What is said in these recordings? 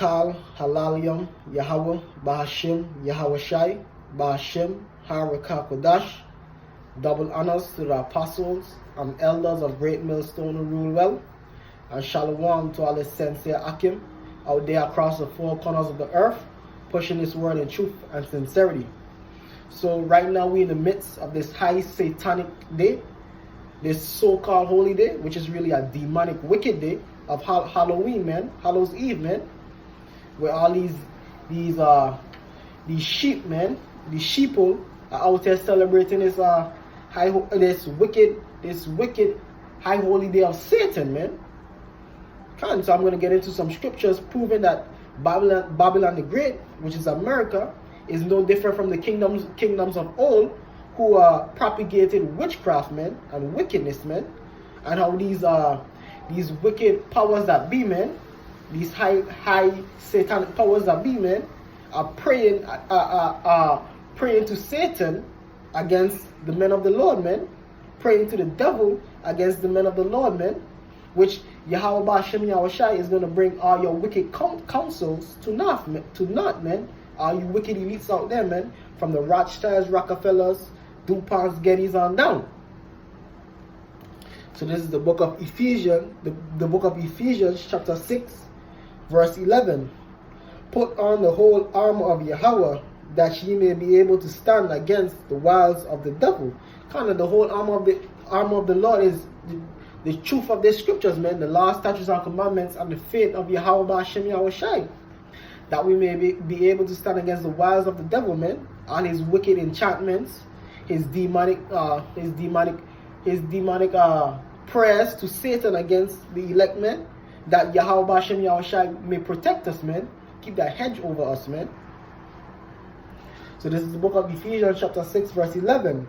Kal, Halalyam, Yahweh, Bahashim, Yahweh Shai, Bahashim, Harakakodash. Double honors to the apostles and elders of Great Millstone who rule well, and shalom to all the sincere Akim out there across the four corners of the earth, pushing this word in truth and sincerity. So right now we're in the midst of this high satanic day, this so-called holy day, which is really a demonic wicked day of Halloween, man, Hallows Eve, man, where all these sheep, man, these sheeple are out there celebrating this wicked high holy day of Satan, man. So I'm going to get into some scriptures proving that Babylon the Great, which is America, is no different from the kingdoms of old, who propagated witchcraft, man, and wickedness, man, and how these wicked powers that be, man, these high satanic powers that be, man, are praying to Satan against the men of the Lord, man, praying to the devil against the men of the Lord, man, which Yahweh Ba'Shem Yahweh Shai is going to bring all your wicked counsels to naught, man. All you wicked elites out there, man, from the Rothschilds, Rockefellers, DuPonts, Gettys on down. So this is the book of Ephesians, the book of Ephesians, chapter 6, verse 11. Put on the whole armor of Yahweh, that ye may be able to stand against the wiles of the devil. Kind of the whole armor of the Lord is the truth of the scriptures, man, the law, statutes, and commandments, and the faith of Yahweh Ba'Shem Yahweh Shai, that we may be able to stand against the wiles of the devil, man, and his wicked enchantments, his demonic prayers to Satan against the elect, man, that Yahweh Ba'Shem Yahweh Shai may protect us, man, keep that hedge over us, man. So this is the book of Ephesians chapter 6 verse 11.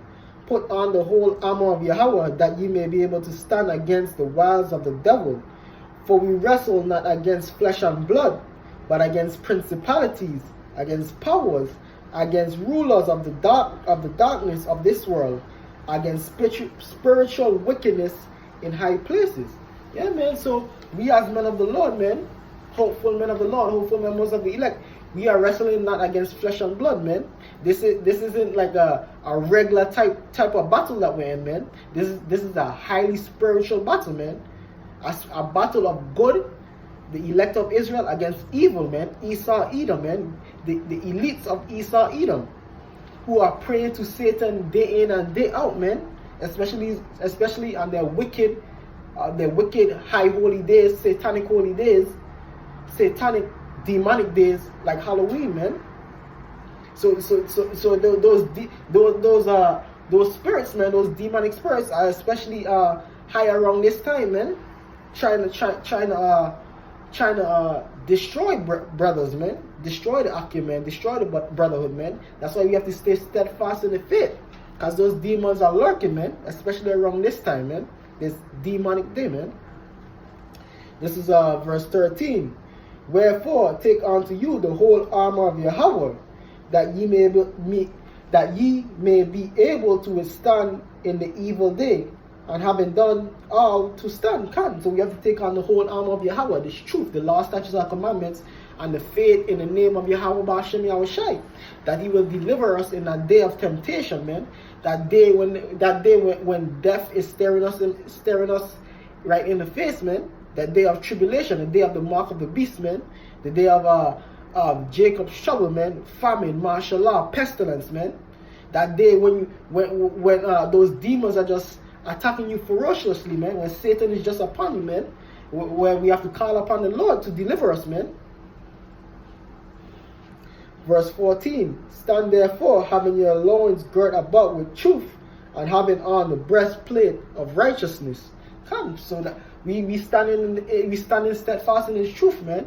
Put on the whole armor of Yahweh, that ye may be able to stand against the wiles of the devil. For we wrestle not against flesh and blood, but against principalities, against powers, against rulers of the darkness of this world, against spiritual wickedness in high places. Yeah, man. So we as men of the Lord, man, hopeful men of the Lord, hopeful members of the elect, we are wrestling not against flesh and blood, man. This isn't like a regular type of battle that we're in, man. This is a highly spiritual battle, man. A battle of good, the elect of Israel, against evil, man. Esau, Edom, man. The elites of Esau, Edom, who are praying to Satan day in and day out, man. Especially on their wicked high holy days, satanic holy days, satanic demonic days like Halloween, man. So those spirits, man, those demonic spirits are especially high around this time, man, trying to destroy brothers, man, destroy the Akim, man, destroy the brotherhood, man. That's why we have to stay steadfast in the faith, because those demons are lurking, man, especially around this time, man, this demonic day, man. This is verse 13. Wherefore take unto you the whole armor of Yahweh, that ye may be able to withstand in the evil day, and having done all to stand. So we have to take on the whole armor of Yahweh, this truth, the law, statutes, and commandments, and the faith in the name of Yahweh Ba'Shem Yahweh Shai, that he will deliver us in that day of temptation, man. That day when death is staring us right in the face, man. That day of tribulation, the day of the mark of the beast, man. The day of Jacob's trouble, man. Famine, martial law, pestilence, man. That day when those demons are just attacking you ferociously, man. When Satan is just upon you, man. Where we have to call upon the Lord to deliver us, man. Verse 14. Stand therefore, having your loins girt about with truth, and having on the breastplate of righteousness. So that we standing steadfast in his truth, man,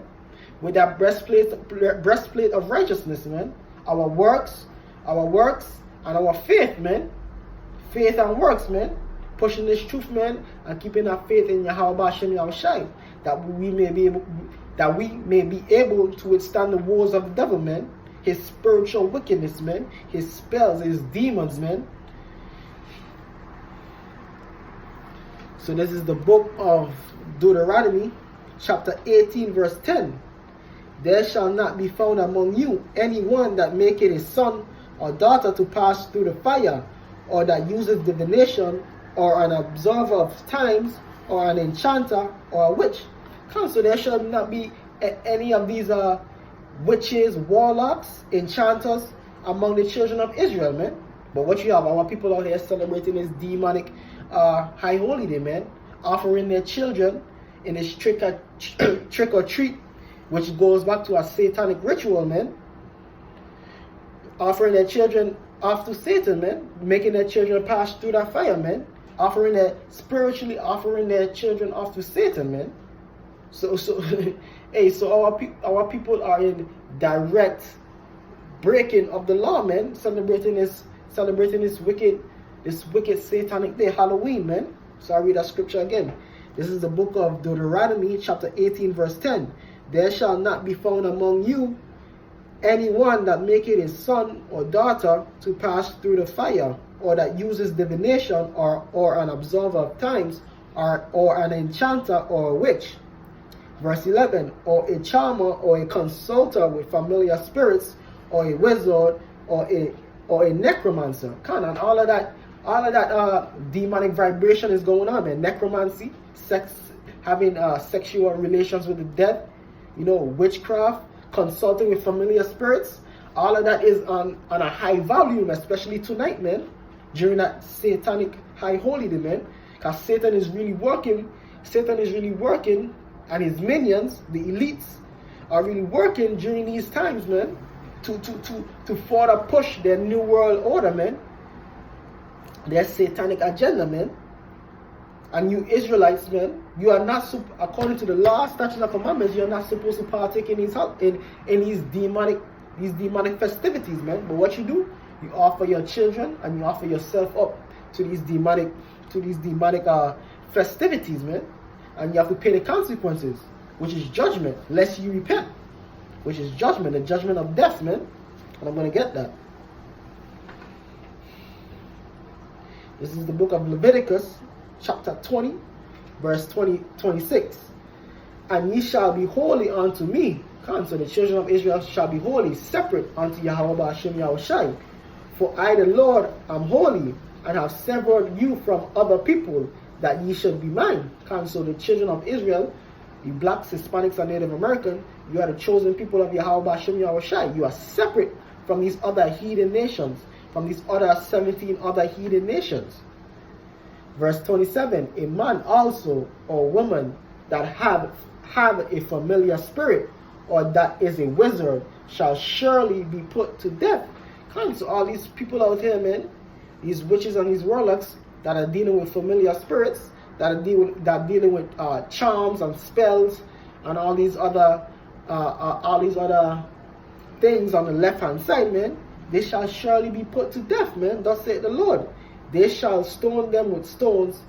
with that breastplate of righteousness, man. Our works and our faith, man. Faith and works, man. Pushing this truth, man, and keeping our faith in Yahweh Ba'Shem Yahweh Shai, that we may be able to withstand the wars of the devil, man. His spiritual wickedness, man. His spells, his demons, man. So this is the book of Deuteronomy, chapter 18, verse 10. there shall not be found among you any one that maketh his son or daughter to pass through the fire, or that uses divination, or an observer of times, or an enchanter, or a witch. So there shall not be any of these witches, warlocks, enchanters among the children of Israel, man. But what you have, our people out here celebrating this demonic high holy day, man, offering their children in this trick or treat, which goes back to a satanic ritual, man. Offering their children off to Satan, man, making their children pass through that fire, man. Spiritually offering their children off to Satan, man. So hey, so our people are in direct breaking of the law, man, celebrating this wicked satanic day, Halloween, man. So I read that scripture again. This is the book of Deuteronomy, chapter 18, verse 10. There shall not be found among you anyone that maketh his son or daughter to pass through the fire, or that uses divination, or an observer of times, or an enchanter, or a witch. Verse 11, or a charmer, or a consulter with familiar spirits, or a wizard, or a necromancer. And all of that demonic vibration is going on, man. Necromancy, having sexual relations with the dead, witchcraft, consulting with familiar spirits. All of that is on a high volume, especially tonight, man, during that satanic high holy day, man. Because Satan is really working, and his minions, the elites, are really working during these times, man, to further push their new world order, man, their satanic agenda, man. And you Israelites, man, you are not, according to the law, statutes, and commandments, you are not supposed to partake in these demonic festivities, man. But what you do, you offer your children and you offer yourself up to these demonic festivities, man. And you have to pay the consequences, which is judgment, lest you repent, which is judgment, the judgment of death, man. And I'm going to get that. This is the book of Leviticus, chapter 20, verse 26. And ye shall be holy unto me. So the children of Israel shall be holy, separate unto Yahweh Hashem Yahushai. For I, the Lord, am holy, and have severed you from other people, that ye should be mine. So the children of Israel, the blacks, Hispanics, and Native American, you are the chosen people of Yahweh Hashem Yahushai. You are separate from these other heathen nations, from these other 17 other heathen nations. Verse 27, a man also or woman that have a familiar spirit, or that is a wizard, shall surely be put to death. So all these people out here, man, these witches and these warlocks that are dealing with familiar spirits, that are dealing with charms and spells and all these other things on the left hand side, man, they shall surely be put to death, man. Thus saith the Lord. They shall stone them with stones,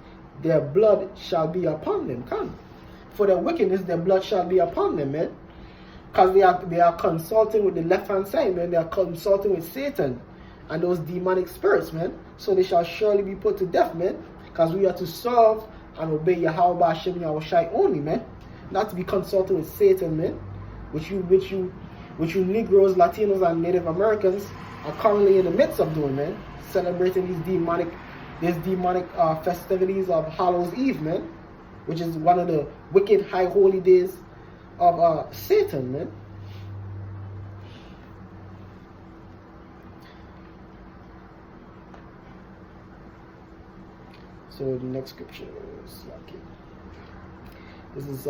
their blood shall be upon them. For their wickedness, their blood shall be upon them, man. Because they are consulting with the left hand side, man. They are consulting with Satan and those demonic spirits, man. So they shall surely be put to death, man. Because we are to serve and obey Yahweh Hashem Yahushai only, man. Not to be consulting with Satan, man. Which you Negroes, Latinos, and Native Americans are currently in the midst of doing, man. Celebrating these demonic festivities of Hallows Eve, man, which is one of the wicked high holy days of Satan, man. So the next scripture is okay. This is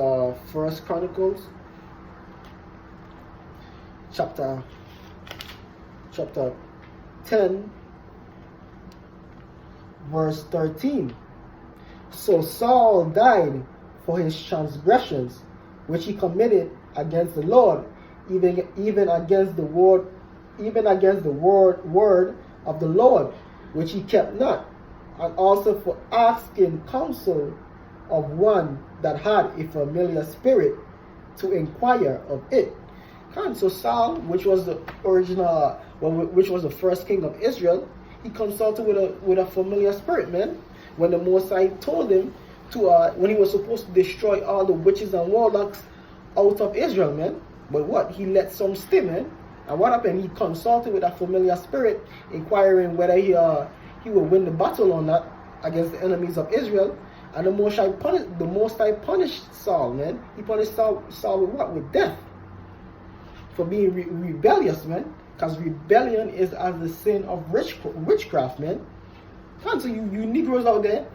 First Chronicles, chapter 10, verse 13. So Saul died for his transgressions which he committed against the Lord, even against the word of the Lord, which he kept not, and also for asking counsel of one that had a familiar spirit to inquire of it. So Saul, which was the first king of Israel, he consulted with a familiar spirit, man. When the Mosai told him to, when he was supposed to destroy all the witches and warlocks out of Israel, man, But what? He let some stay, man. And what happened? He consulted with a familiar spirit, inquiring whether he will win the battle or not against the enemies of Israel. And the Most High punished Saul, man. He punished Saul with what? With death. For being rebellious, man. Because rebellion is as the sin of witchcraft, man. So you Negroes out there,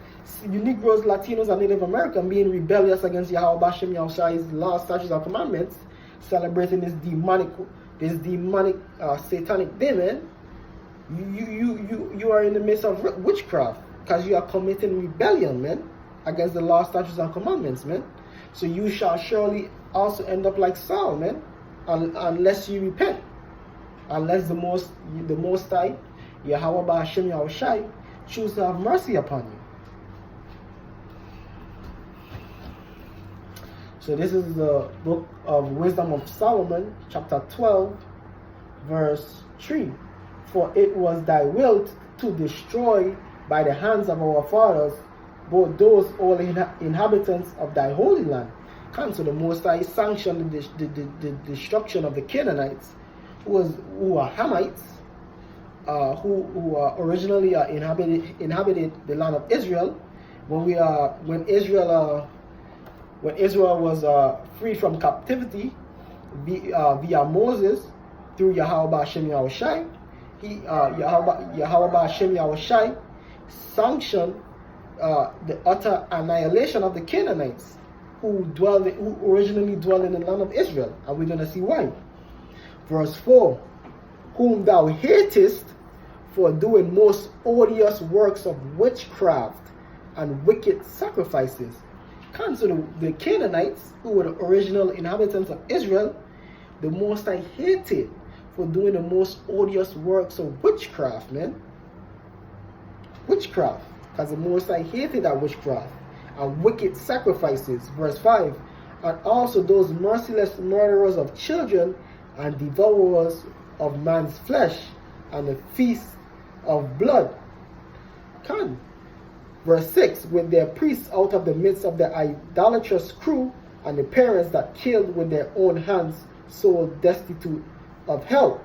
you Negroes, Latinos, and Native American being rebellious against Yahweh Bashem Yahushai's laws, statutes, and commandments, celebrating this demonic satanic day, man. You are in the midst of witchcraft because you are committing rebellion, man, against the law, statutes, and commandments, man. So you shall surely also end up like Saul, man, unless you repent, unless the Most High, Yahweh Bashem Yahushai, choose to have mercy upon you. So this is the book of Wisdom of Solomon, chapter 12, verse 3. For it was thy will to destroy by the hands of our fathers both those all inhabitants of thy holy land. So the Most High sanctioned the destruction of the Canaanites, who are Hamites, who originally inhabited the land of Israel. When Israel was freed from captivity via Moses through Yahweh Bashem Yahushai, Yahweh Bashem Yahushai sanctioned the utter annihilation of the Canaanites who originally dwell in the land of Israel, and we're going to see why. Verse 4, whom thou hatest for doing most odious works of witchcraft and wicked sacrifices. So the Canaanites, who were the original inhabitants of Israel, the Most High hated for doing the most odious works of witchcraft, man. Witchcraft, because the Most High hated that witchcraft and wicked sacrifices. Verse 5, and also those merciless murderers of children and devourers of man's flesh and the feast of blood. Verse 6, with their priests out of the midst of the idolatrous crew, and the parents that killed with their own hands, soul destitute of help,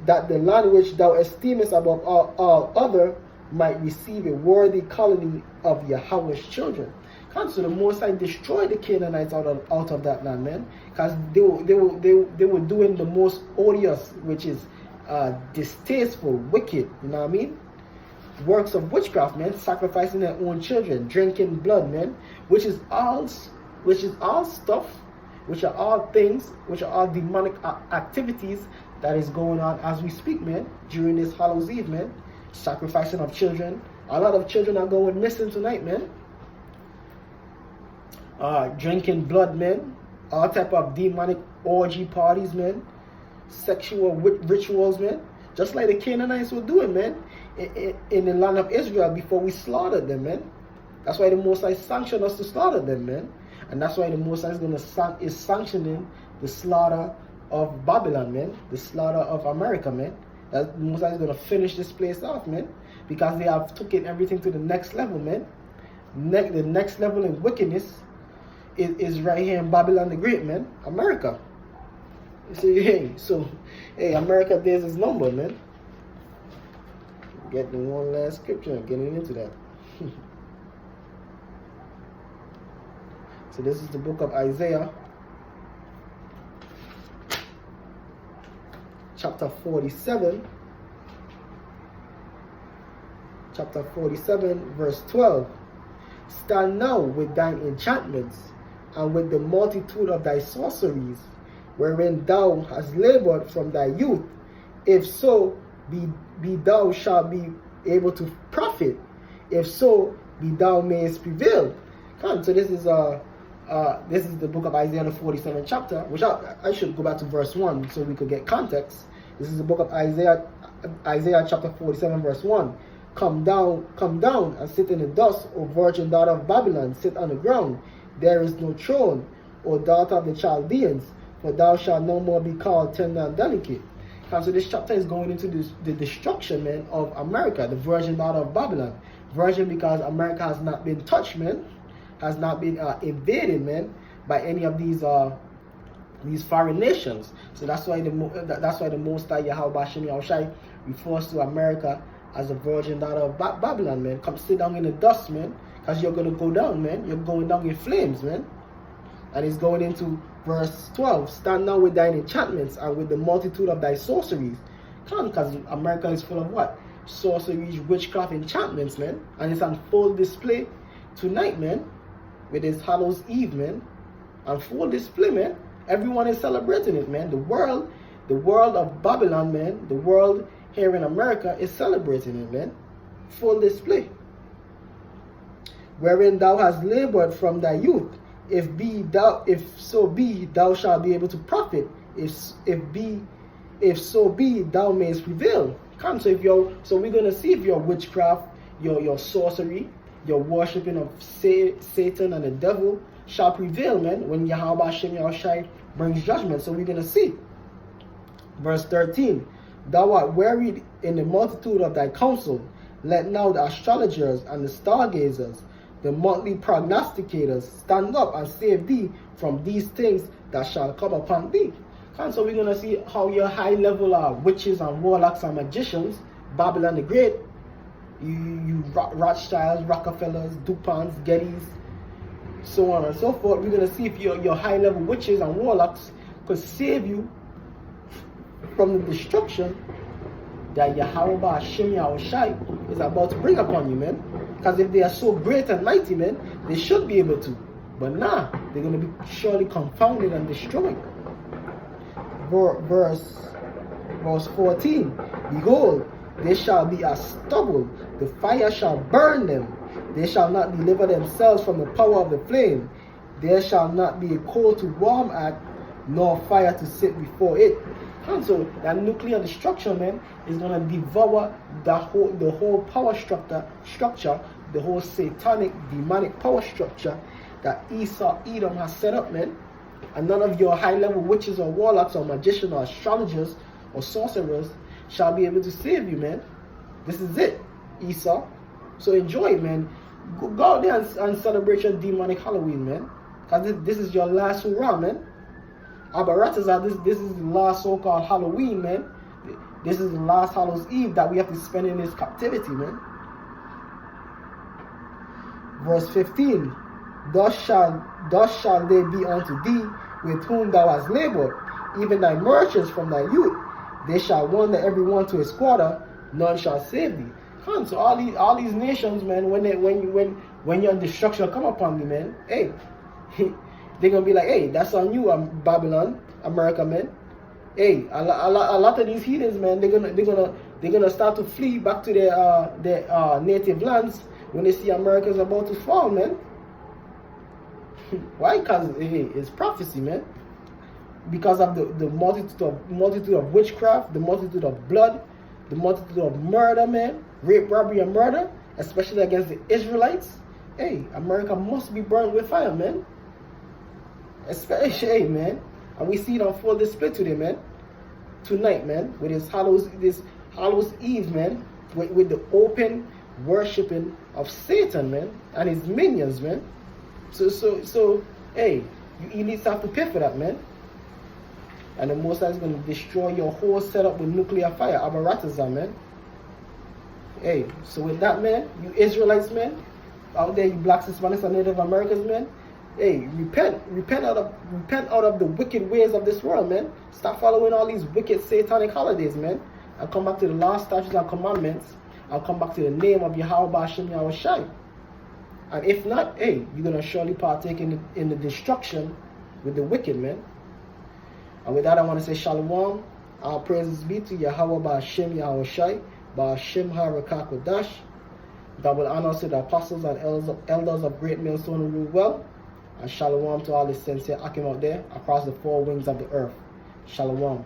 that the land which thou esteemest above all other might receive a worthy colony of Yahweh's children. So the Most High destroyed the Canaanites out of that land, man, because they were doing the most odious, which is distasteful, wicked, you know what I mean? Works of witchcraft, man, sacrificing their own children, drinking blood, man, which is all stuff, which are all things, which are all demonic activities that is going on as we speak, man, during this Hallows Eve, man. Sacrificing of children. A lot of children are going missing tonight, man. Drinking blood, man. All type of demonic orgy parties, man. Sexual rituals, man. Just like the Canaanites were doing, man, in the land of Israel before we slaughtered them, man. That's why the Most High sanctioned us to slaughter them, man. And that's why the Most High is sanctioning the slaughter of Babylon, man. The slaughter of America, man. The Most High is going to finish this place off, man. Because they have taken everything to the next level, man. The next level in wickedness is right here in Babylon the Great, man. America. You see, America days is numbered, man. Get the one last scripture and getting into that. So this is the book of Isaiah, chapter 47. Chapter 47, verse 12. Stand now with thine enchantments, and with the multitude of thy sorceries, wherein thou hast labored from thy youth. If so, be thou shalt be able to profit. If so, be thou mayest prevail. So this is the book of Isaiah, the 47th chapter, which I should go back to verse 1 so we could get context. This is the book of Isaiah chapter 47, verse 1. Come down, and sit in the dust, O virgin daughter of Babylon, sit on the ground. There is no throne, O daughter of the Chaldeans, for thou shalt no more be called tender and delicate. So this chapter is going into the destruction, man, of America, the virgin daughter of Babylon. Virgin because America has not been touched, man, has not been invaded, man, by any of these these foreign nations. So that's why the Most High Yahweh Hashem Yahushai refers to America as a virgin daughter of Babylon, man. Come sit down in the dust, man, because you're going to go down, man. You're going down in flames, man. And he's going into verse 12. Stand now with thine enchantments and with the multitude of thy sorceries. Come, because America is full of what? Sorceries, witchcraft, enchantments, man. And it's on full display tonight, man, with this Hallows Eve, man. On full display, man. Everyone is celebrating it, man. The world of Babylon, man, the world here in America is celebrating it, man. Full display. Wherein thou hast labored from thy youth, if so be thou shalt be able to profit, if so be thou mayest prevail. Come, so we're gonna see if your witchcraft, your sorcery, your worshipping of Satan and the devil shall prevail, man, when Yahweh Hashem Yahushai brings judgment. So we're going to see. Verse 13. Thou art wearied in the multitude of thy counsel. Let now the astrologers and the stargazers, the monthly prognosticators, stand up and save thee from these things that shall come upon thee. And so we're going to see how your high-level witches and warlocks and magicians, Babylon the Great, you Rothschilds, Rockefellers, DuPonts, Gettys, so on and so forth. We're going to see if your high-level witches and warlocks could save you from the destruction that Yahweh Hashem Yahushai is about to bring upon you, man. Because if they are so great and mighty, man, they should be able to. But nah, they're going to be surely confounded and destroyed. Verse 14. Behold, they shall be as stubble, the fire shall burn them. They shall not deliver themselves from the power of the flame. There shall not be a coal to warm at, nor fire to sit before it. And so that nuclear destruction, man, is going to devour the whole power structure, the whole satanic, demonic power structure that Edom has set up, man. And none of your high-level witches or warlocks or magicians or astrologers or sorcerers shall be able to save you, man. This is it, Esau. So enjoy it, man. Go out there and celebrate your demonic Halloween, man. Because this is your last hurrah, man. Abaratazar, this is the last so-called Halloween, man. This is the last Hallows Eve that we have to spend in this captivity, man. Verse 15. Thus shall they be unto thee with whom thou hast labored, even thy merchants from thy youth. They shall wander every one to his quarter, none shall save thee. So all these nations, man, when your destruction come upon you, man, hey, they're gonna be like, hey, that's on you, Babylon, America, man. Hey, a lot of these heathens, man, they're gonna start to flee back to their native lands when they see America's about to fall, man. Why? Because it's prophecy, man. Because of the multitude of witchcraft, the multitude of blood, the multitude of murder, man, rape, robbery, and murder, especially against the Israelites. Hey, America must be burned with fire, man. Especially, hey, man. And we see it on full display today, man. Tonight, man, with this Hallows Eve, man, with the open worshipping of Satan, man, and his minions, man. So, hey, you need to have to pay for that, man. And the Most High is going to destroy your whole setup with nuclear fire. Abaratazar, man. Hey, so with that, man, you Israelites, man, out there, you blacks, Hispanics, and Native Americans, man, hey, repent out of the wicked ways of this world, man. Stop following all these wicked satanic holidays, man. And come back to the law, statutes, and commandments. I'll come back to the name of Yahweh Hashem Yahushai. And if not, hey, you're going to surely partake in the destruction with the wicked, man. And with that, I want to say shalom. Our praises be to Yahweh Hashem Yahushai, Hashem HaRakakodash. Double honors to the apostles and elders of Great Millstone who rule well. And shalom to all the saints here, Akim out there, across the four winds of the earth. Shalom.